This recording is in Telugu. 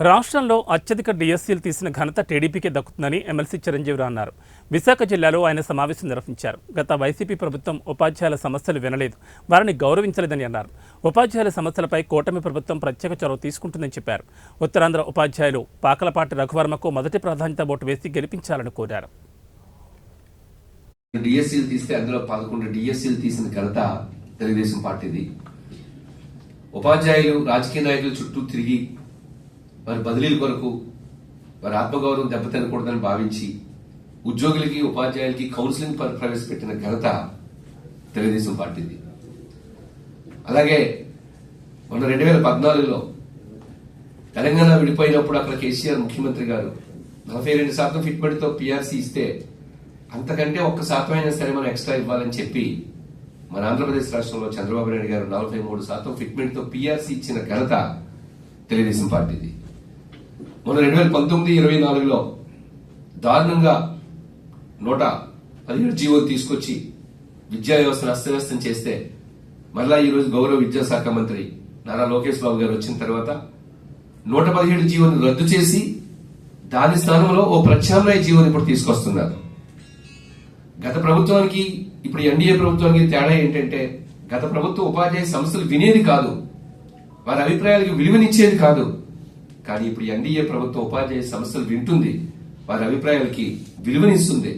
రాష్ట్రంలో అత్యధిక డిఎస్సీలు తీసిన ఘనత టీడీపీకే దక్కుతుందని ఎమ్మెల్సీ చిరంజీవిరావు అన్నారు. విశాఖ జిల్లాలో ఆయన సమావేశం నిర్వహించారు. గత వైసీపీ ప్రభుత్వం ఉపాధ్యాయుల సమస్యలు వినలేదు, వారిని గౌరవించలేదని అన్నారు. ఉపాధ్యాయుల సమస్యలపై కూటమి ప్రభుత్వం ప్రత్యేక చొరవ తీసుకుంటుందని చెప్పారు. ఉత్తరాంధ్ర ఉపాధ్యాయులు పాకలపాటి రఘువర్మకు మొదటి ప్రాధాన్యత ఓటు వేసి గెలిపించాలని కోరారు. డిఎస్సీలు తీస్తే అందులో 11 డిఎస్సీలు తీసిన ఘనత తెలుగుదేశం పార్టీది. ఉపాధ్యాయులు రాజకీయ నాయకుల చుట్టూ తిరిగి వారి బదిలీల కొరకు వారి ఆత్మగౌరవం దెబ్బతినకూడదని భావించి ఉద్యోగులకి ఉపాధ్యాయులకి కౌన్సిలింగ్ ప్రవేశపెట్టిన ఘనత తెలుగుదేశం పార్టీది. అలాగే మొన్న 2014లో తెలంగాణ విడిపోయినప్పుడు అక్కడ కేసీఆర్ ముఖ్యమంత్రి గారు 42% ఫిట్మెంట్ తో పీఆర్సీ ఇస్తే అంతకంటే 1% అయినా సరే మనం ఎక్స్ట్రా ఇవ్వాలని చెప్పి మన ఆంధ్రప్రదేశ్ రాష్ట్రంలో చంద్రబాబు నాయుడు గారు 43% ఫిట్మెంట్ తో పీఆర్సీ ఇచ్చిన ఘనత తెలుగుదేశం పార్టీది. మొన్న 2019-24లో దారుణంగా 117 జీవోలు తీసుకొచ్చి విద్యా వ్యవస్థను అస్తవ్యస్తం చేస్తే మరలా ఈ రోజు గౌరవ విద్యాశాఖ మంత్రి నారా లోకేష్ బాబు గారు వచ్చిన తర్వాత 117 జీవోను రద్దు చేసి దాని స్థానంలో ఓ ప్రత్యామ్నాయ జీవోని ఇప్పుడు తీసుకొస్తున్నారు. గత ప్రభుత్వానికి ఇప్పుడు ఎన్డీఏ ప్రభుత్వానికి తేడా ఏంటంటే గత ప్రభుత్వం ఉపాధ్యాయ సమస్యలు వినేది కాదు, వారి అభిప్రాయాలకు విలువనిచ్చేది కాదు. కానీ ఇప్పుడు ఎన్డీఏ ప్రభుత్వం ఉపాధ్యాయ సమస్యలు వింటుంది, వారి అభిప్రాయాలకి విలువనిస్తుంది.